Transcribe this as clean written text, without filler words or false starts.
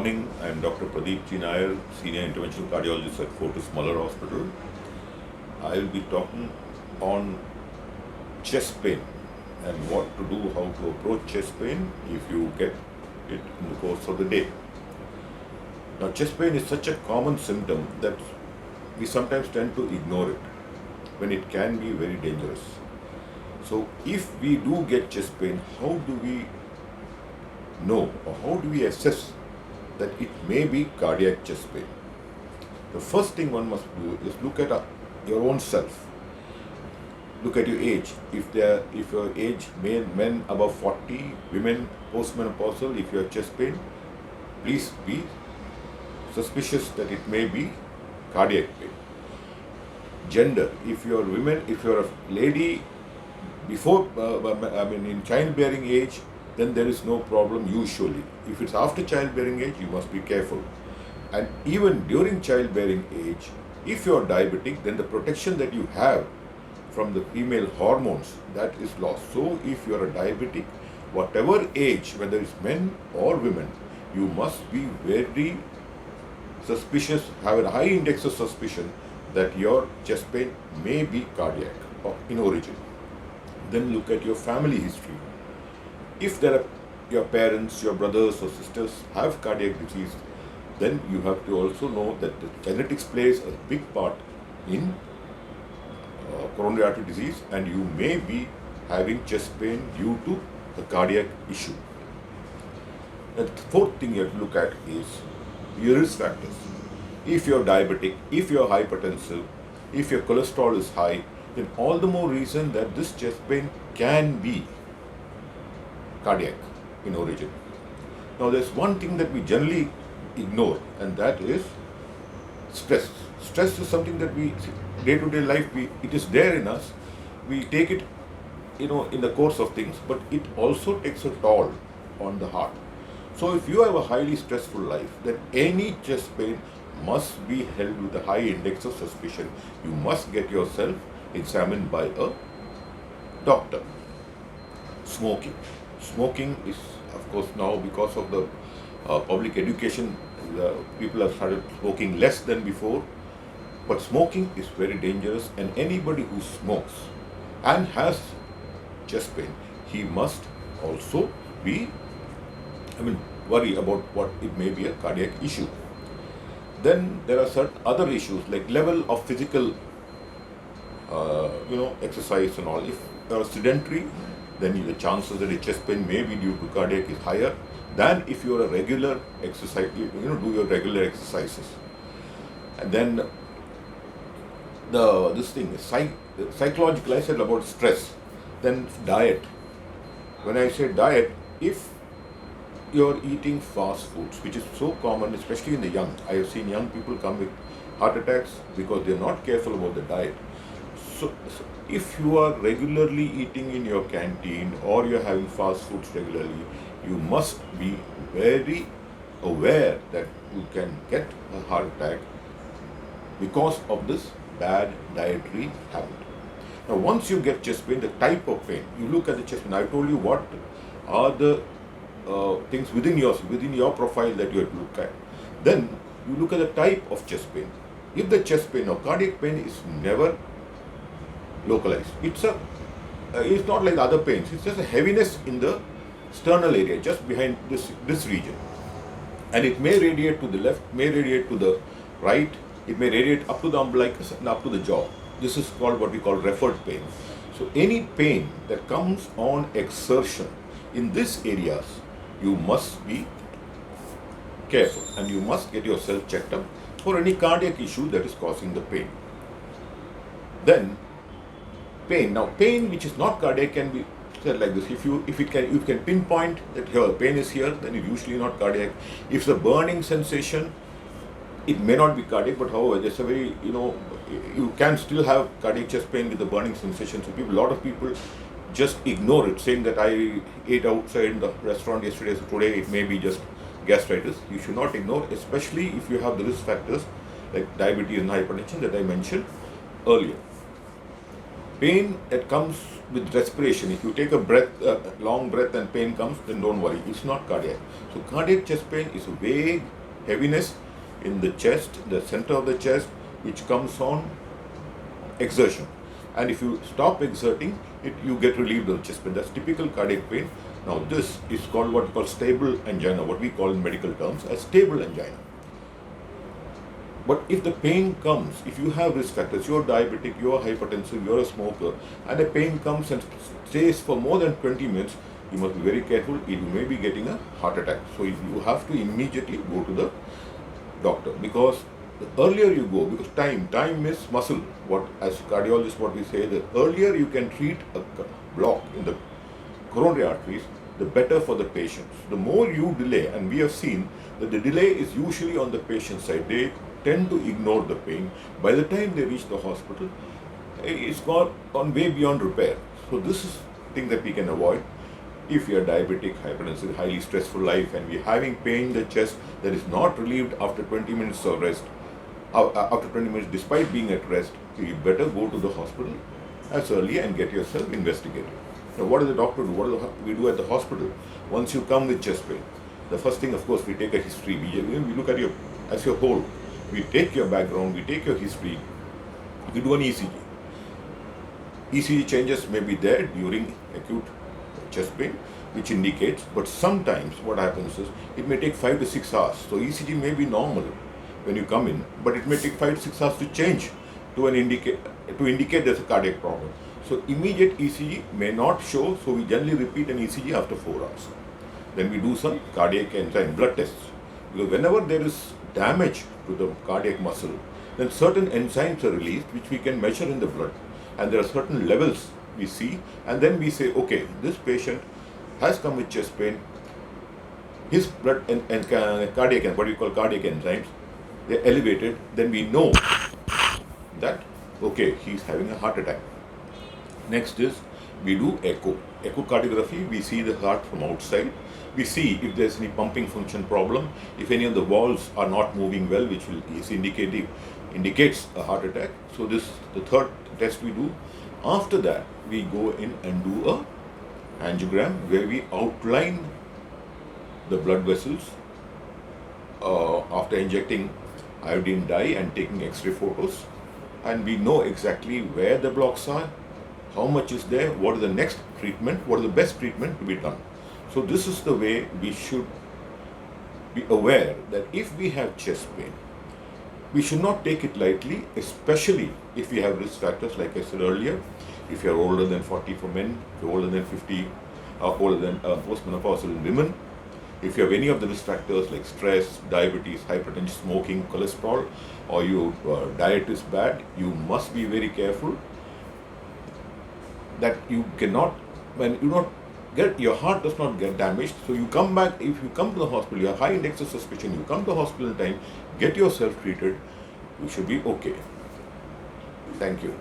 morning. I am Dr. Pradeep G. Nair, Senior Interventional Cardiologist at Fortis Muller Hospital. I will be talking on chest pain and what to do, how to approach chest pain if you get it in the course of the day. Now, chest pain is such a common symptom that we sometimes tend to ignore it when it can be very dangerous. So, if we do get chest pain, how do we know or how do we assess that it may be cardiac chest pain? The first thing one must do is look at your own self. Look at your age. If your age, men above 40, women postmenopausal, if you have chest pain, please be suspicious that it may be cardiac pain. Gender, if you're women, if you're a lady before, in childbearing age, then there is no problem usually. If it's after childbearing age, you must be careful. And even during childbearing age, if you're diabetic, then the protection that you have from the female hormones, that is lost. So if you're a diabetic, whatever age, whether it's men or women, you must be very suspicious, have a high index of suspicion that your chest pain may be cardiac or in origin. Then look at your family history. If your parents, your brothers or sisters have cardiac disease, then you have to also know that the genetics plays a big part in coronary artery disease, and you may be having chest pain due to the cardiac issue. And the fourth thing you have to look at is your risk factors. If you're diabetic, if you're hypertensive, if your cholesterol is high, then all the more reason that this chest pain can be cardiac in origin. Now, there's one thing that we generally ignore, and that is stress. Stress is something that we, day-to-day life, it is there in us. We take it, in the course of things, but it also takes a toll on the heart. So, if you have a highly stressful life, then any chest pain must be held with a high index of suspicion. You must get yourself examined by a doctor. Smoking. Smoking is, of course, now because of the public education, people have started smoking less than before. But smoking is very dangerous, and anybody who smokes and has chest pain, he must also worry about what it may be a cardiac issue. Then there are certain other issues like level of physical, exercise and all. If you are sedentary, then the chances that a chest pain may be due to cardiac is higher than if you are a regular exercise, do your regular exercises. And then psychological, I said about stress. Then diet. When I say diet, if you're eating fast foods, which is so common, especially in the young. I have seen young people come with heart attacks because they're not careful about the diet. So if you are regularly eating in your canteen or you're having fast foods regularly, you must be very aware that you can get a heart attack because of this bad dietary habit. Now, once you get chest pain, the type of pain, you look at the chest pain. I told you what are the things within your profile that you have to look at. Then you look at the type of chest pain. If the chest pain or cardiac pain is never localized, it's not like other pains. It's just a heaviness in the sternal area, just behind this region, and it may radiate to the left, may radiate to the right. It may radiate up to the umbilicus and up to the jaw. This is called what we call referred pain. So any pain that comes on exertion in these areas, you must be careful and you must get yourself checked up for any cardiac issue that is causing the pain. Then pain. Now, pain which is not cardiac can be said like this. If you can pinpoint that here pain is here, then it's usually not cardiac. If the burning sensation, it may not be cardiac, but however, there's a very, you can still have cardiac chest pain with the burning sensation. So a lot of people just ignore it, saying that I ate outside in the restaurant yesterday, so today it may be just gastritis. You should not ignore, especially if you have the risk factors like diabetes and hypertension that I mentioned earlier. Pain that comes with respiration. If you take a breath, long breath and pain comes, then don't worry, it's not cardiac. So cardiac chest pain is a vague heaviness in the chest, the center of the chest, which comes on exertion. And if you stop exerting, you get relieved of chest pain. That's typical cardiac pain. Now this is called what we call stable angina, what we call in medical terms as stable angina. But if the pain comes, if you have risk factors, you're diabetic, you're hypertensive, you're a smoker, and the pain comes and stays for more than 20 minutes, you must be very careful. You may be getting a heart attack. So you have to immediately go to the doctor, because the earlier you go, because time is muscle. What as cardiologists, what we say, the earlier you can treat a block in the coronary arteries, the better for the patients. The more you delay, and we have seen that the delay is usually on the patient side. They tend to ignore the pain. By the time they reach the hospital, it's gone on way beyond repair. So this is thing that we can avoid. If you are diabetic, hypertensive, highly stressful life, and we're having pain in the chest that is not relieved after 20 minutes of rest, after 20 minutes despite being at rest, you better go to the hospital as early and get yourself investigated. Now what does the doctor do? What do we do at the hospital? Once you come with chest pain, the first thing, of course, we take a history. We look at you as your whole. We take your background, we take your history, we do an ECG. ECG changes may be there during acute chest pain, which indicates, but sometimes what happens is it may take 5 to 6 hours. So ECG may be normal when you come in, but it may take 5 to 6 hours to change to indicate there's a cardiac problem. So immediate ECG may not show, so we generally repeat an ECG after 4 hours. Then we do some cardiac enzyme blood tests, because whenever there is damage to the cardiac muscle, then certain enzymes are released which we can measure in the blood, and there are certain levels we see, and then we say, okay, this patient has come with chest pain, his blood and cardiac, and what we call cardiac enzymes, they're elevated, then we know that, okay, he's having a heart attack. Next is, we do echocardiography. We see the heart from outside. We see if there's any pumping function problem, if any of the valves are not moving well, which indicates a heart attack. So this the third test we do. After that, we go in and do a angiogram where we outline the blood vessels after injecting iodine dye and taking X-ray photos, and we know exactly where the blocks are, how much is there, what is the next treatment, what is the best treatment to be done. So this is the way we should be aware that if we have chest pain, we should not take it lightly, especially if we have risk factors, like I said earlier. If you are older than 40 for men, if you're older than 50, older than postmenopausal in women, if you have any of the risk factors like stress, diabetes, hypertension, smoking, cholesterol, or your diet is bad, you must be very careful that you cannot, when you not get, your heart does not get damaged. So you come back, if you come to the hospital, you have high index of suspicion, you come to the hospital in time, get yourself treated, you should be okay. Thank you.